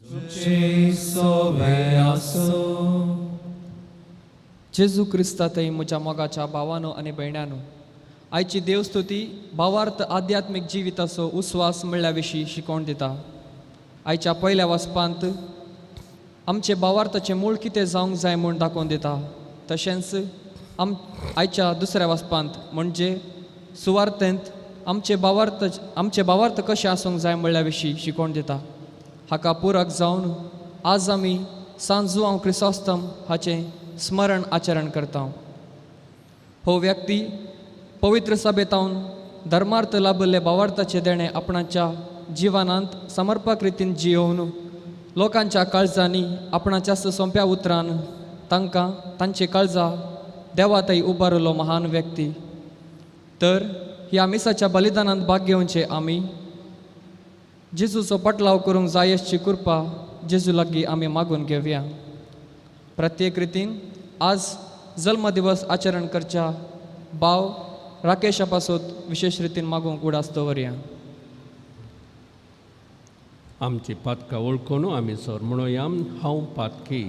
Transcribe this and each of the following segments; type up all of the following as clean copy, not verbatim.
तुझे सोवे आसो. जेजू क्रिस्तातय म्हज्या मोगाच्या भावानो आनी भयणांनो, आयची देवस्तुती भावार्थ आध्यात्मीक जिविताचो उस्वास म्हणल्या विशीं शिकोवण दिता. आयच्या पयल्या वचपांत आमचे भावार्थाचें मूळ कितें जावंक जाय म्हूण दाखोवन दिता. तशेंच आयच्या दुसऱ्या वचपांत म्हणजे सुवार्थेंत आमचे भावार्थ कशे आसूंक जाय म्हणल्या विशीं शिकोवण दिता. हाका पुरक जावन आज आमी सांजू हांव क्रिसोस्तम हाचें स्मरण आचरण करता. हो व्यक्ती पवित्र सभेतावन धर्मार्थ लाभिल्ले भावार्थाचे देणे आपणाच्या जिवनांत समर्पक रितीन जियोवन लोकांच्या काळजांनी आपणाच्या सोंप्या उतरान तांकां तांचे काळजा देवातय उबारलो महान व्यक्ती. तर ह्या मिसाच्या बलिदानांत भाग घेवचे आमी जेजूचो पटलाव करूंक जाय अशी कृपा जेजू लागीं आमी मागून घेवया. प्रत्येक रितीन आज जल्मदिवस आचरण करच्या भाव राकेशा पासत विशेष रितीन मागूंक उडास दवरया. आमची पातकां वळखून आमी सर म्हणूया. हांव पातकी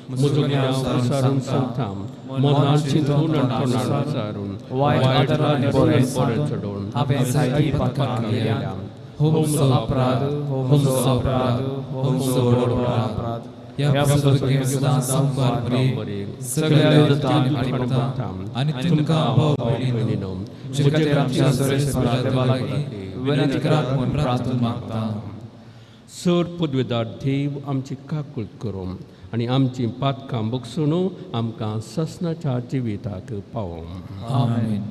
म्हजो गिन्याव विचारून सांगता, मनान चिंतून आनी तोंडान विचारून वायट आनी बरें चडोवन हांवें जायती पातकां केल्या. होमचो अपराध, होमचो अपराध, होमचो व्हड अपराध. ह्या पुस्तकांत सदां संवाद बरी सगळ्या विरोधांत आनी पडटा आनी तुमकां भाव भयणीनो, जे खातीर आमच्या सर्वेस्परा देवा लागीं विनंती करात म्हूण प्रार्थना मागता. सर पदवेदार देव आमची काकूळट करूं आनी आमची पातकां बगसून आमकां ससनाच्या जिविताक पावों. आमेन.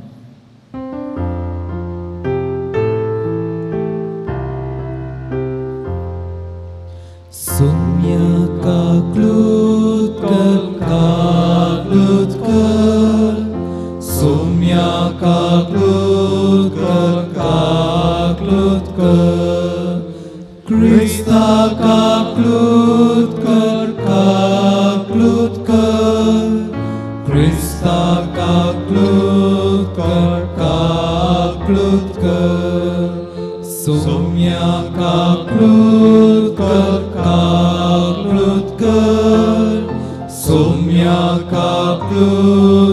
Sumia kaklut kal, sumia kaklut kal, Krista kaklut kal, Krista kaklut kal, sumia kaklut kal, sumia kaklut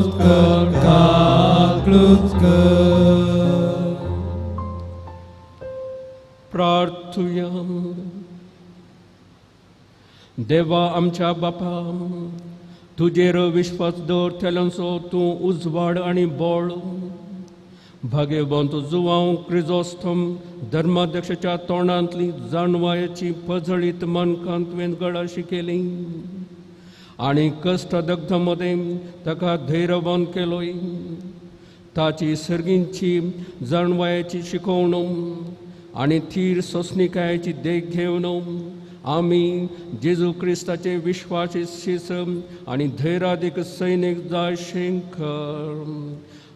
kal. प्रार्थुया. देवा आमच्या बापा, तुजेर विश्वास दवरतल्यांचो तूं उजवाड आनी बोळ भाग्यवंत जुवांव क्रिजोस्थम धर्माध्यक्षाच्या तोंडांतली जाणवायाची पजळीत मनकांत तुवें गडाशी केली आनी कश्टदग्ध मदें ताका धैर्यवान केलोय. ताची सर्गींची जाणवायाची शिकोवण आनी थीर सोंसणिकायाची देख घेवन आमी जेजू क्रिस्ताचे विश्वासी शिस आनी धैर्यादीक सैनीक जाय शेंकर.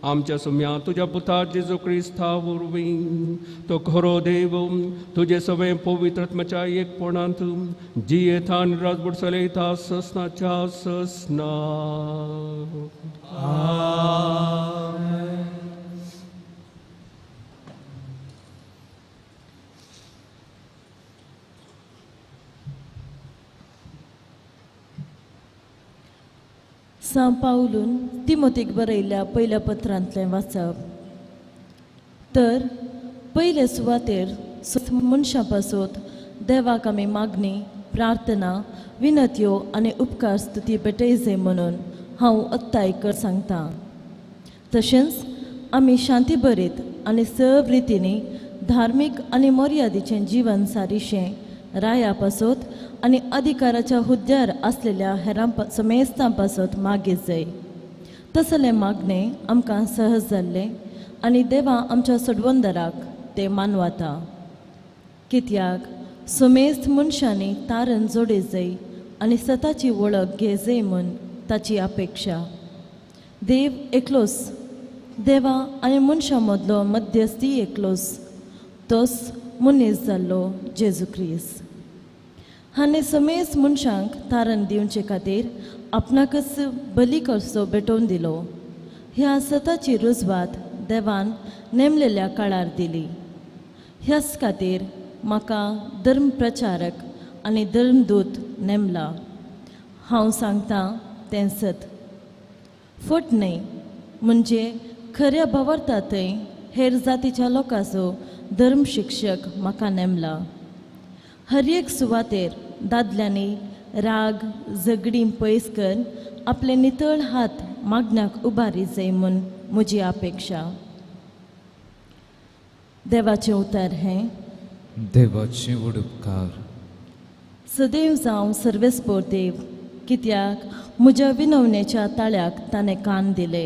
आमच्या सुम्या तुज्या पुता जेजू क्रिस्ता वरवीं तो खरो देव तुजे सगळे पवित्रात्म्याच्या एकपणांत जियेता आनी राजवट चलयता ससनाच्या ससना. सा पावलून तिमोथीक बरयल्ल्या पयल्या पत्रांतलें वाचप. तर पयले सुवातेर मनशां पासत देवाक आमी मागणी, प्रार्थना, विनत्यो आनी उपकार स्तुती पेटयजे म्हणून हांव अत्ताय कर सांगता. तशेंच आमी शांती बरीत आनी सब रितींनी धार्मीक आनी मर्यादेचें जीवन सारिशें राया पासत आनी अधिकाराच्या हुद्द्यार आसलेल्या हेरां समेस्तां पासत मागीत जाय. तसलें मागणें आमकां सहज जाल्लें आनी देवा आमच्या सडवंदराक तें मानवता. कित्याक समेस्त मनशांनी तारण जोडे जाय आनी स्वताची वळख घे जाय म्हूण ताची अपेक्षा. देव एकलोच, देवा आनी मनशां मदलो मध्यस्थी एकलोच, तोच मनीस जाल्लो जेजू क्रिस्त. हाणे समेस्त मनशांक तारण दिवचे खातीर आपणाकच बली कसो भेटोवन दिलो. ह्या सताची रुजवात देवान नेमलेल्या काळार दिली. ह्याच खातीर म्हाका धर्म प्रचारक आनी धर्मदूत नेमला. हांव सांगतां तें सत. फट न्हय, म्हणजे खऱ्या भावार्थांतय हेर जातीच्या लोकांचो धर्म शिक्षक म्हाका नेमला. हर एक सुवातेर दादल्यांनी राग झगडीं पयस कर आपले नितळ हात मागण्याक उबारी जाय म्हूण म्हजी अपेक्षा. देवाचें उतर हें. देवाचे उडुपकार. सदैव जावं सर्वेस्पोर देव, कित्याक म्हज्या विनवणेच्या ताळ्याक ताणें कान दिले.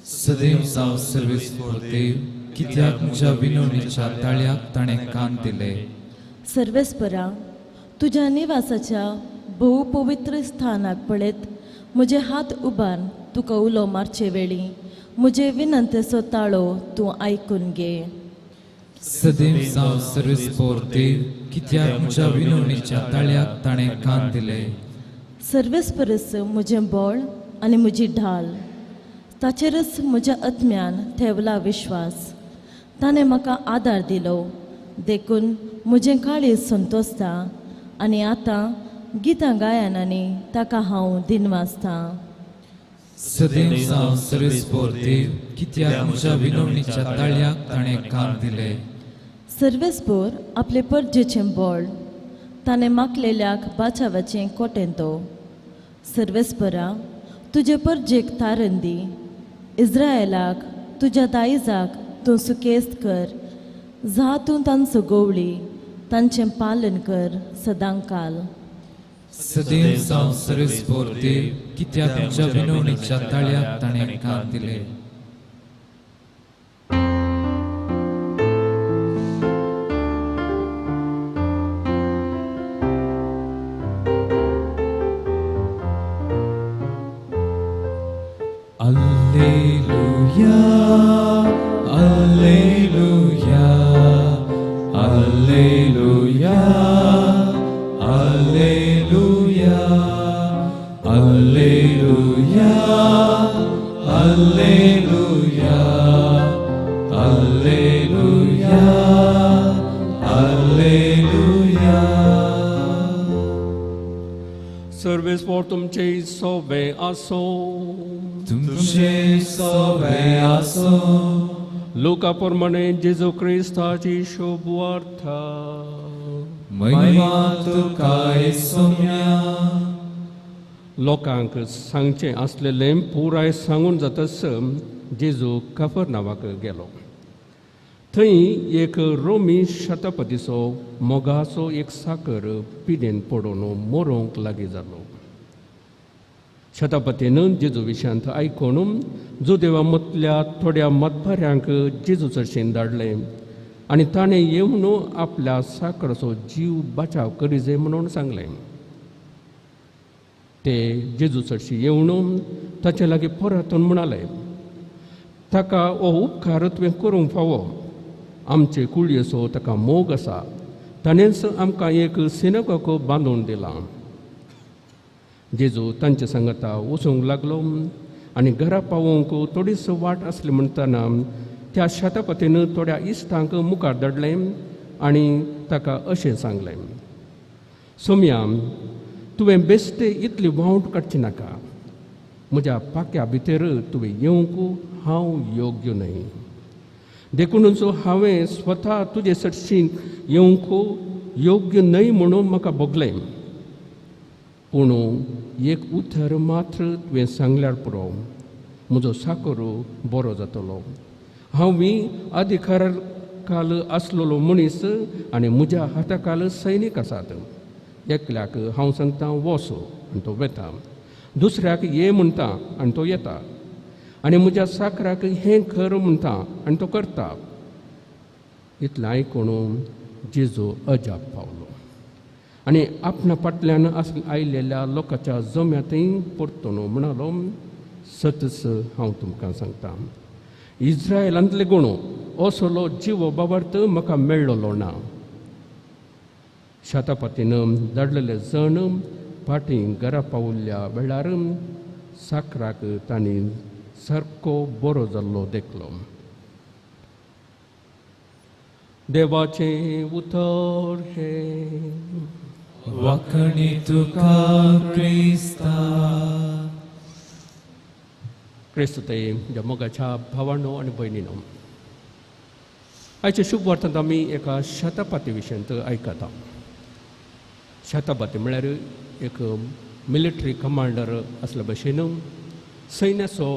सदैव जावं सर्वेस्पोर देव, कित्याक म्हज्या विनवणेच्या ताळ्याक ताणें कान दिले. सर्वेस्परा, तुज्या निवासाच्या भोव पवित्र स्थानाक पळयत म्हजे हात उबार तुका उलो मारचे वेळी म्हजे विनंतेचो ताळो तूं आयकून घे. सदैव जावं सर्वेस्पोर देव, कित्याक म्हज्या विनवणेच्या ताळ्याक ताणें कान दिले. सर्वेस्परस म्हजें बळ आनी म्हजी ढाल, ताचेरच म्हज्या आत्म्यान ठेवला विश्वास. ताणें म्हाका आदार दिलो, देखून म्हजें काळीज संतोसता आनी आतां गितां गायनांनी ताका हांव दिनवासतां. सदैव जावं सर्वेस्पोर देव, कित्याक म्हज्या विनवणेच्या ताळ्याक ताणें कान दिले. सर्वेस्पोर आपले परजेचें बळ, ताणें मागलेल्याक बाचावाचें कोटें तो. सर्वेस्परा, तुजे परजेक तारण दी. इस्रायेलाक तुज्या दायजाक तूं सुकेस्त कर. जा तूं तांचो गोवळी, तांचें पालन कर सदांकाल. सदैव जावं सर्वेस्पोर देव, कित्याक म्हज्या विनवणेच्या ताळ्याक ताणें कान दिले. Alleluia, Alleluia, Alleluia, Alleluia, Alleluia, Alleluia, Alleluia, Alleluia. सर्वेस्पोर तुमचे सोबे आसो. तुमचे सोबे आसो. लुका प्रमाणे जेजू क्रिस्ताची शोभवार्थ. महिमा तुका येसुम्या. लोकांक सांगचे असलेलें पुराय सांगून जातस जेजू कफरनावाक गेलो. थंय एक रोमी शतपतीचो मोगाचो एक साकर पिडेन पडून मरोंक लागीं जालो. शतपतीन जेजू विशयांत आयकून जुदेवा मदल्या थोड्या मतभऱ्यांक जेजू चर्चेन धाडले आनी ताणें येवन आपल्या साकराचो जीव बचाव करीजे म्हणून सांगलें. ते जेजू चर्ची येवन ताचे लागीं परतून म्हणाले, ताका हो उपकार तुवें करूंक फावो. आमचे कुळयेचो ताका मोग आसा. ताणेंच आमकां एक सिनगोग बांदून दिला. जेजू तांचे सांगता वचूंक लागलो आनी घरा पावोवंक थोडीच वाट आसली म्हणटना त्या शतपतीन थोड्या इश्टांक मुखार धाडलें आनी ताका अशें सांगलें, सोम्या, तुवें बेश्टे इतली वावट काडची नाका. म्हज्या पाक्या भितर तुवें येवंक हांव योग्य न्हय. देखूनच हांवें स्वता तुजे सर्शीन येवंक योग्य न्हय म्हणून म्हाका भोगलें. पूण एक उतर मात्र तुवें सांगल्यार पुरो, म्हजो साकोरो बरो जातलो. हांवी अधिकाराखाल आसलेलो मनीस आनी म्हज्या हाताखाल सैनीक आसात. एकल्याक हांव सांगता वच आनी तो वेता, दुसऱ्याक ये म्हणटा आनी तो येता, आनी म्हज्या साकराक हें कर म्हणटा आनी तो करता. इतलें आयकून जेजू अजाप पावलो आनी आपणा फाटल्यान आयिल्ल्या लोकांच्या जम्यातय परतून म्हणालो, सतच हांव तुमकां सांगता, इस्रायेलांतले गूण असलो जिवो बाबार्थ म्हाका मेळ्ळलो ना. शतपतीन धाडलेले जण फाटीं घरा पावल्ल्या वेळार साकराक तांणी सारको बरो जाल्लो देखलो. देवाचे उतर हे वखणी तुका क्रिस्ता. क्रिस्तुते ज्या मोगाच्या भावांनो आणि भयणीनो, आयच्या शुभ वार्तांत आमी एका शतपती विशयंत आयकता. शतपती म्हळ्यार एक मिलिटरी कमांडर असल्या भशेन सैन्याचो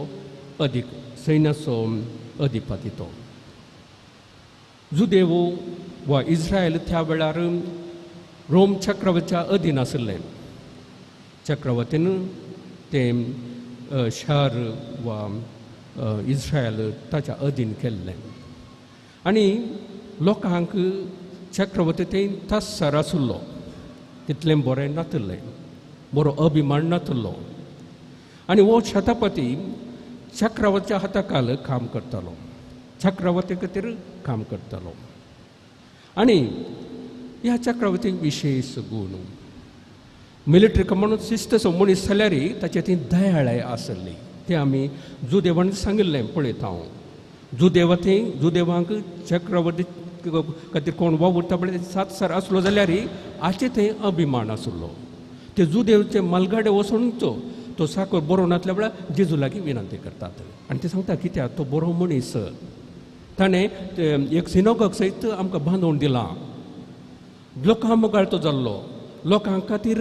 अधिपती तो. जुदेव वा इस्रायल त्या वेळार रोम चक्रवर्तीच्या अधीन आशिल्ले. चक्रवर्तीन तें शहर वा इस्रायल ताच्या अधीन केल्लें आनी लोकांक चक्रवर्ती तें तस्सर आसुल्लो. तितलें बरें नातलें, बरो अभिमान नातलो. आनी हो शतपती चक्रवर्तीच्या हाताखाल काम करतालो, चक्रवर्ती खातीर काम करतालो. आनी ह्या चक्रवर्तीक विशेश गूण मिलिटरी कमांड शिस्तसो मनीस जाल्यार ताचे ती दयाळाय आसली. तें आमी जुदेवान सांगिल्लें पळयता हांव. जुदेवांक चक्रवर्ती खातीर कोण वावुरता पळय सातसर आसलो जाल्यार हाचे थंय अभिमान आसलो. ते जुदेवचे मालगाडे वचून तो साकर बरो नासल्या वेळार जेजू लागीं विनंती करतात. आनी ते सांगता कित्याक तो बरो मनीस, ताणें एक सिनोगॉग सयत आमकां बांदून दिलां, लोकां मुखार तो जाल्लो, लोकां खातीर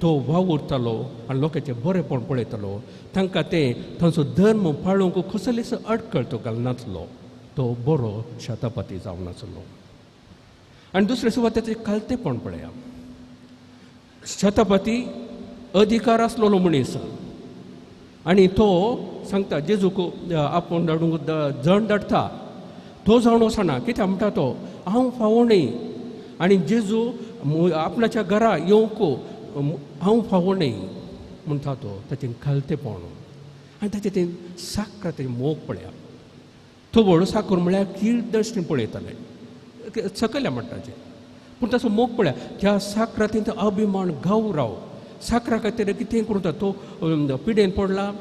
तो वावुरतालो आनी लोकांचें बरेंपण पळयतालो. तांकां तें तांचो धर्म पाळूंक कसलेच अडखळ तो घालनासलो. तो बरो शतपती जावन आसलो. आनी दुसरे सुवातेचें कालतेपण पळया. शतपती अधिकार आसलेलो मनीस आनी तो सांगता जेजूक आपूण धाडूंक जण धाडटा. तो जावन वचना. कित्याक म्हणटा तो, हांव फावो न्ही आनी जेजू आपणाच्या घरा येवंक हांव फावो न्ही म्हणटा तो. ताचें खालतेपण आनी ताचें तें साखर मोग पळया. तो व्हड साकर म्हळ्यार कीड दृश्टीन पळयताले, सकयल्या म्हणटाचें. पूण ताचो मोग पळया. त्या साखरांत तो अभिमान गौरव, साखरा खातीर कितें करता तो पिडेन पडला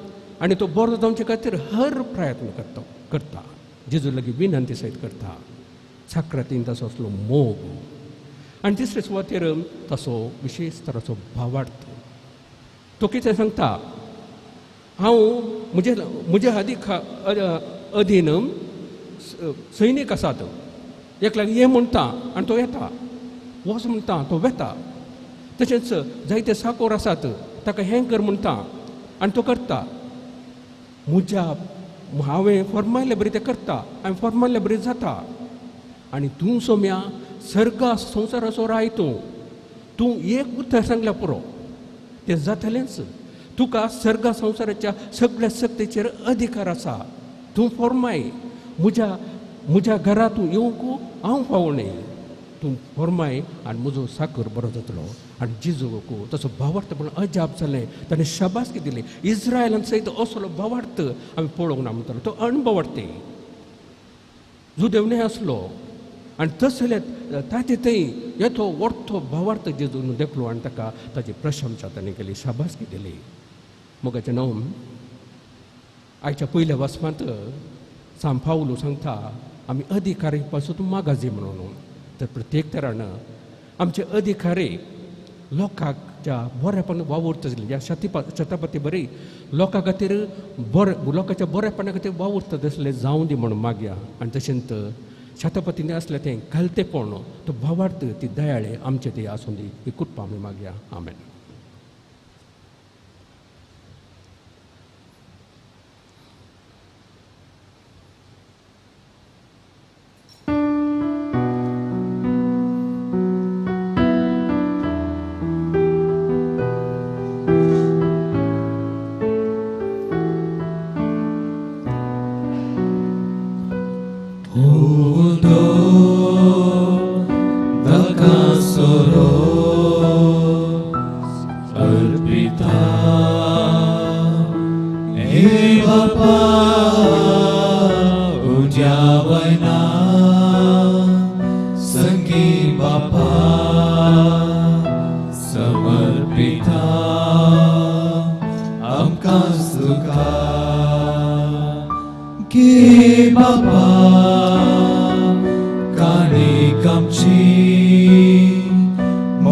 आनी तो बरो जावचे खातीर हर प्रयत्न करता. जेजू लागीं विनंती सयत करता. साखरातीन ताचो असलो मोग. आनी तिसरे सुवातेर ताचो विशेश तराचो भावार्थ. तो कितें सांगता, हांव म्हज्या अधीन सैनीक आसात, एक लागीं ये म्हणटा आनी तो येता, वच म्हणटा तो वेता. तशेंच जायते साकोर आसात, ताका हें कर म्हणटा आनी तो करता. हांवें फर्मायले बरी तें करता, हांवें फर्मायले बरी जाता. आनी तूं सोम्या सर्गा संवसाराचो राय तूं एक उतर सांगल्या पुरो, तें जातलेंच. तुका सर्गा संवसाराच्या सगळ्या सक्तीचेर अधिकार आसा. तूं फर्माय, म्हज्या घरा तूं येवंक हांव फावो न्ही. तूं फर्माय आनी म्हजो साकर बरो जातलो. आनी जेजूक तसो भावार्थ पूण अजाप जालें. ताणें शाबासकी दिली. इस्रायलांत सयत असलो भावार्थ आमी पळोवंक ना म्हणटालो. तो अणभवार्थी जुदेवने आसलो. आनी तशें जाल्यार ताचे थंय येतो व्हडतो भावार्थ जेजून देखलो आनी ताका ताची प्रशंसा ताणें केली, शाबासकी दिली. मोगाचें न्हू, आयच्या पयल्या वचपांत सांत पावलो सांगता आमी अधिकारी पासून मागाजी म्हणून. तर प्रत्येक तरान आमचे अधिकारी लोकांच्या बरेपण वावुरता. ह्या शतपती बरी लोकां खातीर लोकांच्या बरेपणा खातीर वावुरता तसलें जावं दी म्हणून मागया. आनी तशेंच शतपतीने असलें तें घालतेपण, तो भावार्थ, ती दयाळे आमचे ती आसूं दी. ही कृपा आमी मागया. आमेन.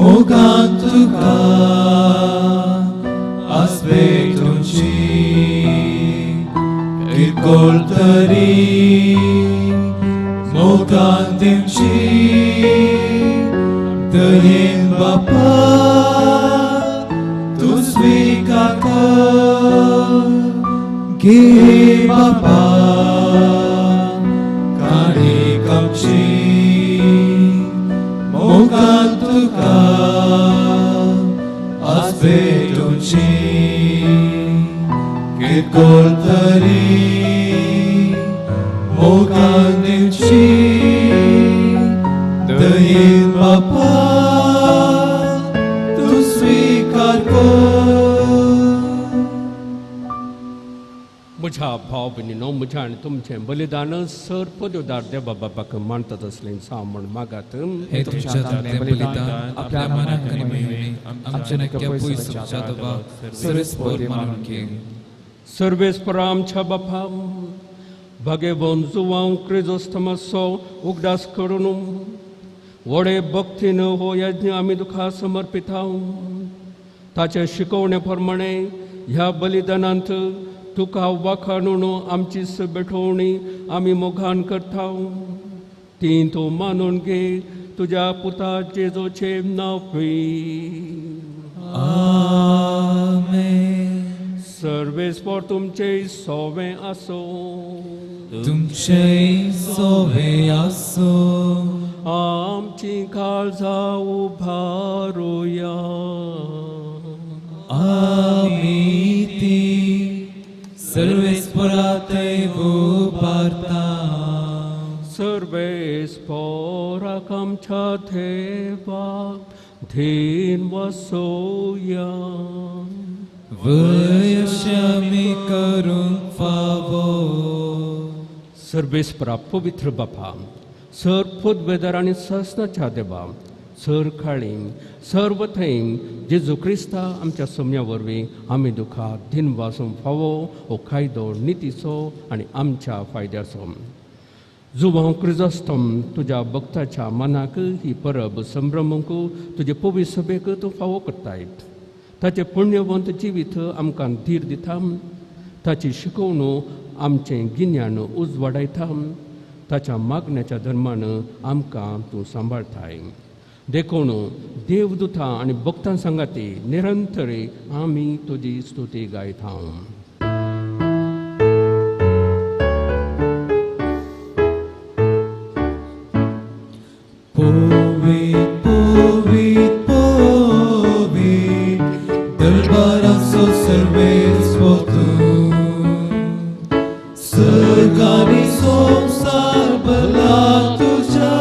मोगान तुका आस्पेक्टुंची किरकोळ तरी मोगान दिवची दयेन बापा तू स्वीकार कर घे बापा काणी कमची मोगान तुका आस्पेक्टुंची किरकोळ तरी मोगान दिवची दयेन बापा तू स्वीकार कर. म्हज्या भाव भयणीनो, म्हज्या आनी तुमचें बलिदान सर पदोदार देवा बापाक मानतात असलें सामण मागात. हे तुमच्या दांतलें बलिदान आपल्या मनाक आनी मेळ्ळी आमच्या नक्क्या पयसूच्या दवा सरस्पोर मानून घे. सर्वेस्परा आमच्या बापा, भागेवन जुवांव क्रिजोस्तमाचो उगडास करून व्हडे भक्तीन हो यज्ञ आमी तुका समर्पिता. ताचे शिकवणे प्रमाणे ह्या बलिदानांत तुका वाखाणून आमची बेठवणी आमी मोगान करता. ती तूं मानून घे तुज्या पुता जेजूचे नांवी. आमेन. सर्वेस्पर तुमचे सोवे आसो. तुमचे सोवे आसो. आमची काळजां उबारुया. आमी ती सर्वेस्परातय उबारता. सर्वेस्पराक आमच्या देवाक धीन वसोया. वयशमी करूंक फावो. सर्वेस्परा पवित्र बापा, सर पदवेदार आनी ससनाच्या देवा, सर काळींग सर्व थंग जेजू क्रिस्ता आमच्या सोम्या वरवीं आमी दुखा दिन वासूंक फावो हो कायदो नितीचो आनी आमच्या फायद्याचो. जुवांव क्रिजोस्तम तुज्या भक्ताच्या मनाक ही परब संभ्रमूंक तुजे पवित्र सभेक तूं फावो करतायत. ताचे पुण्यवंत जिवीत आमकां धीर दिता. ताची शिकवणूक आमचें गिन्यान उजवाडायता. ताच्या मागण्याच्या धर्मान आमकां तूं सांबाळताय. देखून देवदूतां आनी भक्तां सांगाती निरंतरी आमी तुजी स्तुती गायता. Poet, poet, poet, दरबाराचो सर्वेस्पो तूं. सरकारी संसार भला तुझ्या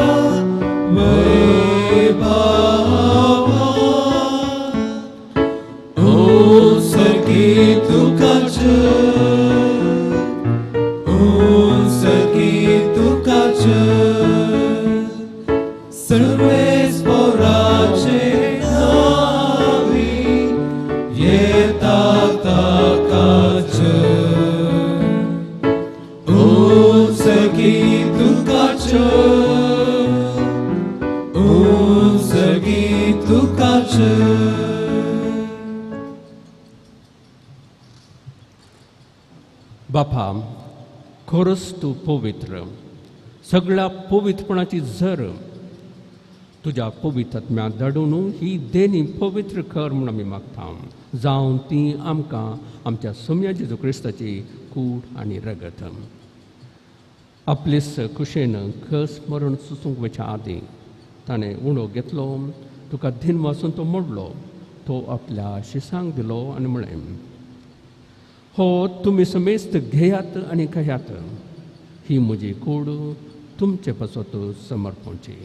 बापा, खरोच तूं पवित्र, सगळ्या पवित्रपणाची झर तुज्या पवित्रात्म्या धाडून ही देणी पवित्र कर म्हूण आमी मागता. जावं ती आमकां आमच्या सोम्या जेजू क्रिस्ताची कूड आनी रगत. आपलेच कुशेन खस मरण सुसूंक वच्या आदीं ताणें उणो घेतलो, तुका दिन वाचून तो मोडलो, तो आपल्या शिसांक दिलो आनी म्हळें, हो तुमी समेस्त घेयात आनी खायात, ही म्हजी कूड तुमचे पासत समर्पणची.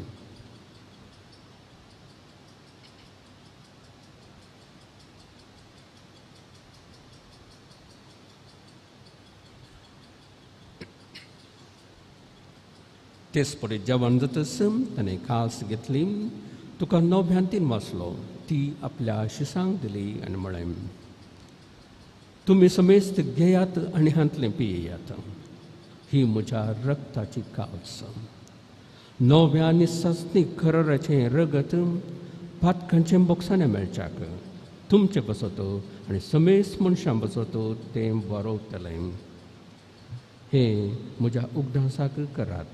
तेच पडे जेवण जातस ताणें खास घेतली, तुका नव्यान तीन वाचलो, ती आपल्या शिसांक दिली आनी म्हळें, तुमी समेस्त घेयात आनी हांतलें पियेयात, ही म्हज्या रक्ताची कास. नव्या आनी सस्तीक खराराचें रगत पातकांचें बोक्साने मेळच्याक तुमचे बसत आनी समेस मनशां बसत तें बरोवतलें. हे म्हज्या उगडासाक करात.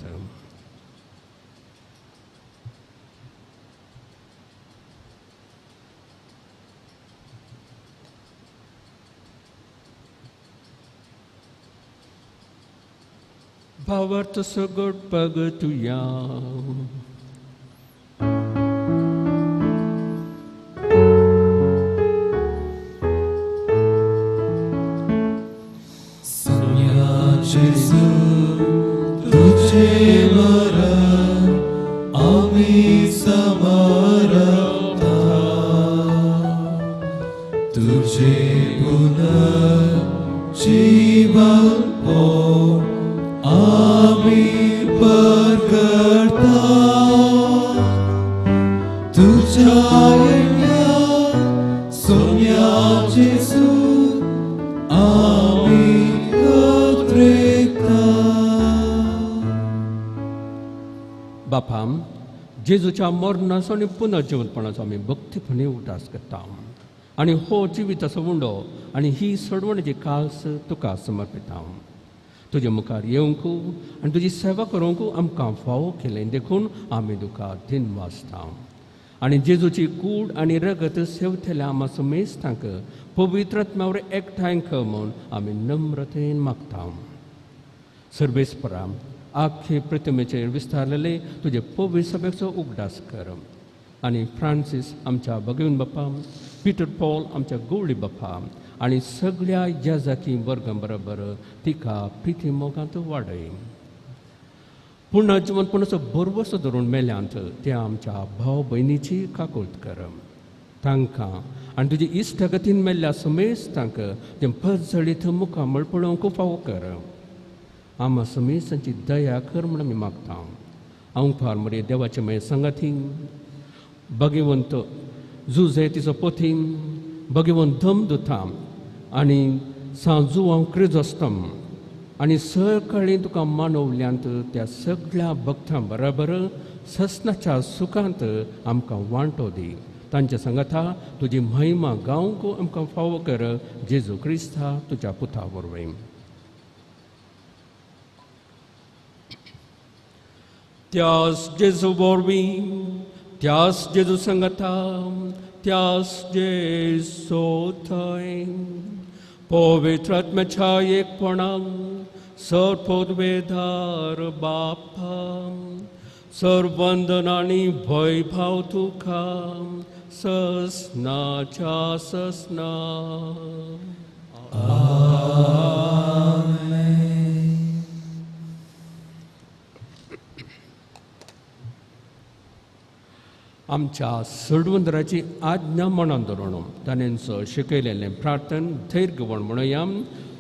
भावार्थ सगट पग तुया तुझे मरण आम्ही समरता तुझे पुनर्जीवन हो आम्ही प्रगटा तुझ्या येण्या सोन्याचे सूत आम्ही बापाम जेजूच्या मरणाचो आनी पुनर्जीवनपणाचो आमी भक्तीपणी उदास करता आनी हो जिविताचो उंडो आनी ही सोडवणेची कास तुका समर्पिता. तुजे मुखार येवंक आनी तुजी सेवा करूंक आमकां फावो केलें देखून आमी तुका दिन वाजता. आनी जेजूची कूड आनी रगत सेवथेल्या आमा समेस्तांक पवित्र आत्म्यावर एकठांय कर म्हूण आमी नम्रतेन मागता. सर्वेस्परा आख्खे प्रतिमेचेर विस्तारलेले तुजे पवित्र सभेचो उगडास कर आनी फ्रांसीस आमच्या भगिवन बापा, पिटर पॉल आमच्या गवळी बापा आनी सगळ्या याजाकी वर्गां बरोबर तिका प्रिती मोगांत वाडय. पुनर्जीवनपणाचो बरवसो धरून मेल्यांत त्या आमच्या भाव भयणीची काकुळट कर. तांकां आनी तुजी इश्टगतीन मेल्ल्या समेस्तांक तें पजळीत मुखामळ पळोवंक फावो कर. आमा समेस्तांची दया कर म्हूण आमी मागता. हांव फार मरे देवाचे मये संगाती भगिवंत जुजे तिचो पोथी भगिवंत धमदुताम आनी सांजुवांव क्रिजोस्तम आनी सकाळीं तुका मानवल्यांत त्या सगळ्या भक्तां बरोबर ससनाच्या सुखांत आमकां वांटो दी. तांच्या संगता तुजी महिमा गावंक आमकां फावो कर. जेजू क्रिस्ता तुज्या पुता वरवीं. त्यास जेजू वरवीं, त्यास जेजू संगता, त्यास जेजू थंय पवित्र आत्म्याच्या एकपणान सर्वोद्वेदार बापा सर्वंदन आनी वैभव तुका ससनाच्या ससना. आमच्या सोडवंदराची आज्ञा मनान धरून ताणेंचो शिकयलेलें प्रार्थन धैर्य घेवन म्हणुया.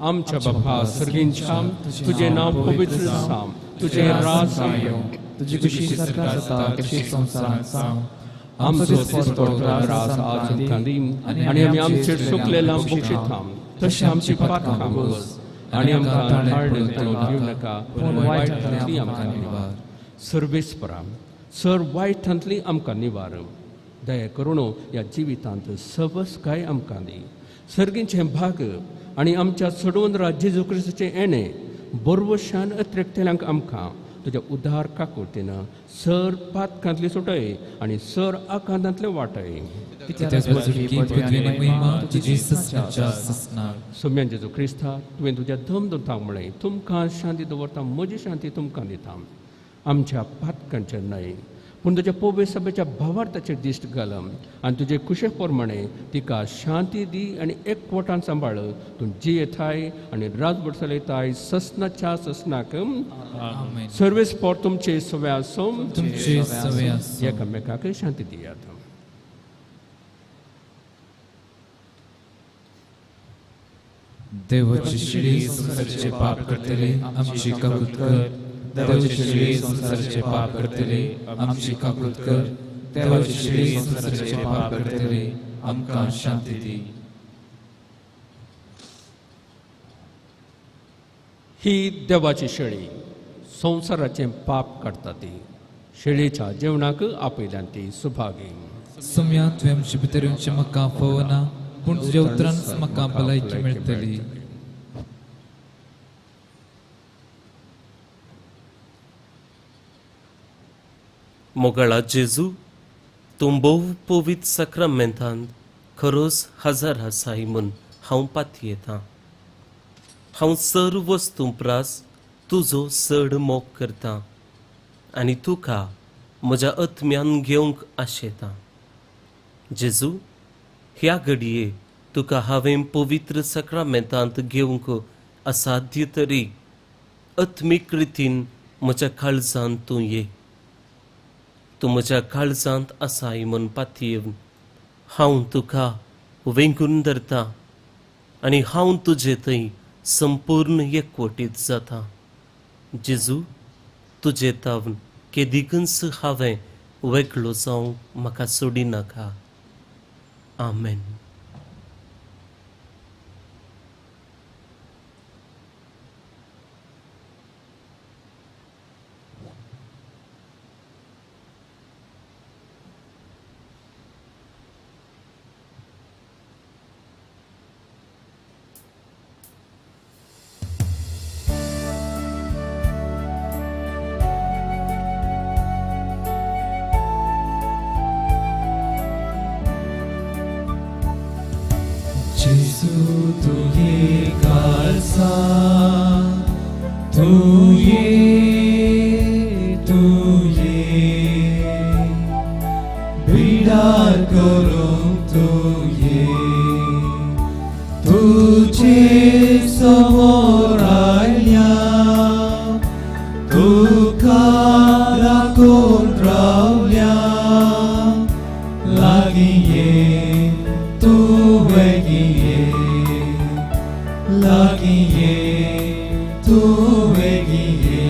आमच्या बापा सर्गींच्या तुजें नांव पवित्र जावं, तुजें राज येवं, तुजी कशी सरकार जाता कशी संवसारांत जावं. आमचो दिसपट्टो राज आज आमकां दी आनी आमी आमचेर चुकलेलां बक्षिता तशें आमची पातकां घोस आनी आमकां हाडून दिवं नाका पूण वायटांतली आमकां निवार. सर्वेस्परा सर वायटांतली आमकां निवार. दया करून ह्या जिवितांत सबस्काय आमकां दी. सर्गींचें भाग आनी आमच्या सोडवंदरा जेजू क्रिस्ताचें येणें बरवशान अत्रेकतेल्यांक आमकां तुज्या उदार काकुळटीन सर पातकांतली सुटय आनी सर आकांतांतले वाटय. सोम्यान जेजू क्रिस्ता तुवें तुज्या धमधमतांक म्हळें तुमकां शांती दवरता, म्हजी शांती तुमकां दिता. आमच्या पातकांचेर न्हय पूण तुज्या पवित्र सभेच्या भावार्थाचेर दिश्ट घाल आनी तुजे कुशे प्रमाणे तिका शांती दी आनी एकवटान सांबाळ. तूं जियेताय आनी राजभर चलयताय ससनाच्या ससनाक. सर्वेस पोर तुमचे सवे आसूं, एकामेकाक शांती दियात. देवाची शिडी संसाराचे पाप करतले आमची काकुळट कर. देवाची शिडी संसाराचे पाप करतले आमची काकुळट कर. देवाची शिडी संसाराचे पाप करतले आमकां शांती दी. ही देवाची शेळी संवसाराचें पाप काडटा ती. शेळीच्या जेवणाक आपयल्यान ती सुभागी. सम्या तुवें आमची भितरूंची म्हाका फोवना पूण तुज्या उतरान म्हाका भलायकी मेळटली. मोगळा जेजू तूं भोव पवित्र सक्रामेंतांत खरोच हजर आसाय म्हूण हांव पातयेतां. हांव सर्व वस्तू प्रास तुजो चड मोग करतां आनी तुका म्हज्या आत्म्यान घेवंक आशेतां. जेजू, ह्या घडये तुका हांवें पवित्र सक्रामेंतांत घेवंक असाध्य तरी आत्मीक रितीन म्हज्या काळजांत तूं ये. तूं म्हज्या काळजांत आसाय म्हूण पातयेवन हांव तुका वेंगून धरतां आनी हांव तुजे थंय संपूर्ण एकवटीत जाता. जेजू, तुजे तावन केदिकच हांवें वेगळो जावंक म्हाका सोडिनाका. आमेन. जेजू तू ये खालसा, तू ये बिडार करूंक तू ये. तुझे समोर आयल्या तुका लागून रावल्या लागीं ये तू वेगीं ये लागीं ये तू वेगीं ये.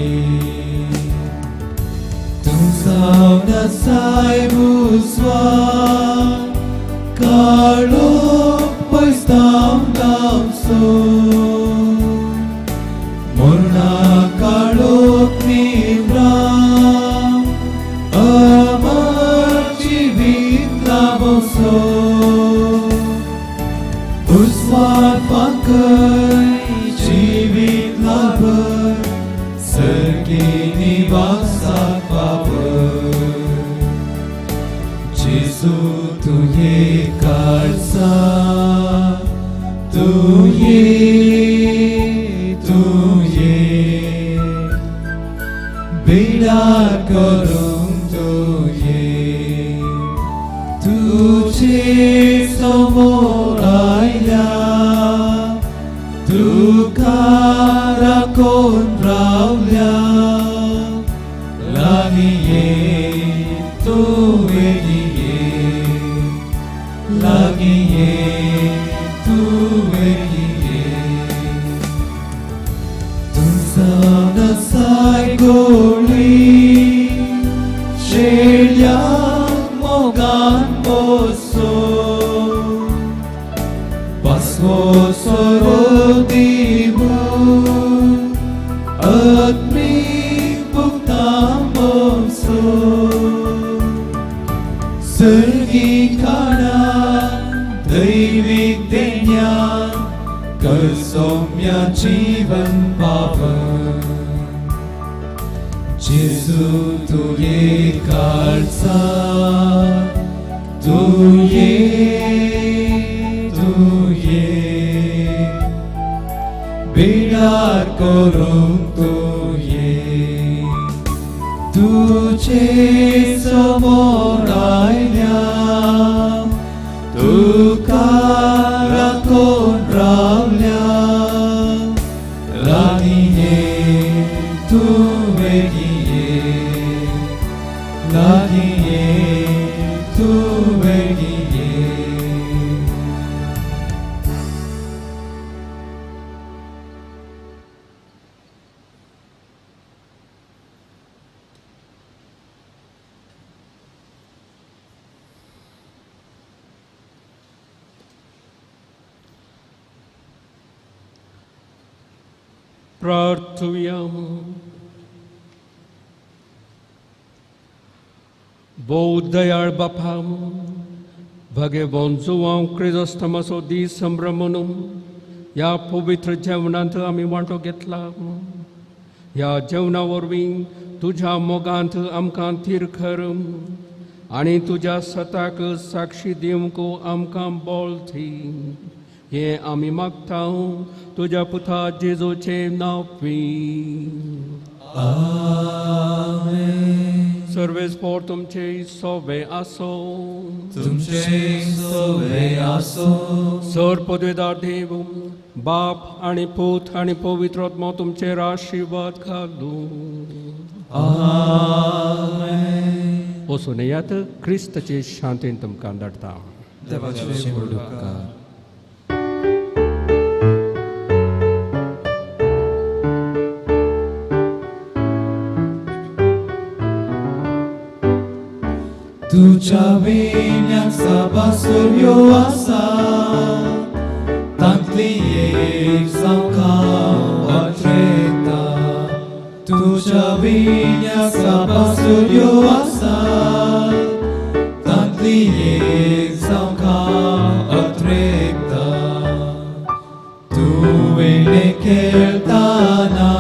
तूं जावन आसाय मुसवार काळोख पयसाम गावसो मोरणा काळोख निवरा अमर जिवीत लाभोसो. उस्वाद पाकय जिवीत लाभर सर्गी निवासाक पावर. जेजू तू ये काळसा, तू ये बिडार करूंक तू ये. तुझे समोर आयल्या तुका राखून रावल्या लागीं ये तू वेगीं ये लागीं ये तू वेगीं ये. तूं जावन आसाय गोळी शेळ्याक मोगान बसो पासवो सोरो दिवून आत्मीक भुगतान बसो. सर्गी खाणा दैवीक देण्यान कर सौम्य जीवन पावन. जेजू तू ये काळसा, तू ये बिडार करूंक तू ये. तुझे समोर आयल्या तुका राखून रावल्या लागीं ये तू वेगीं ये लागीं ये तू वेगीं ये. प्रार्थुयाम. भोव दयाळ बापा, भगवान जुवांव क्रिजोस्तमाचो दीस संभ्रम म्हणून ह्या पवित्र जेवणांत आमी वांटो घेतला. ह्या जेवणा वरवीं तुज्या मोगांत आमकां तिरखर आनी तुज्या सताक साक्षी दिवंक आमकां बोल दी. हें आमी मागता तुज्या पुता जेजूचे नांवांत. सर्वेस्पोर तुमचे सोबे आसो. तुमचे सोबे आसो. सर पदवेदार देव बाप आनी पूत आनी पवित्र आत्मा तुमचेर आशिर्वाद घालू. वचून येयात, क्रिस्ताचे शांतीन तुमकां धाडटा. देवाचे उपकार. तुझ्या विण्याक सभासुर्यो आसा, तांतली एक जावं अत्रेता. तुझ्या विण्याक सभासुर्यो आसा, तांतली एक जावं अत्रेता. तुवें खेळटाना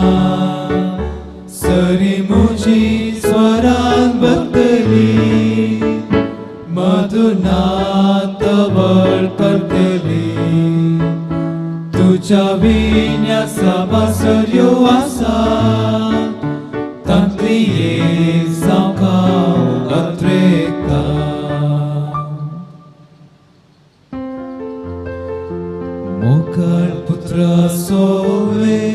सरी मुजी स्वरान बदली, मधुनात बळ करतली. तुझ्या विण्या सभासुर्यो आसा, तांतली एक जावं अत्रेता. मोकळ पुत्र सोवे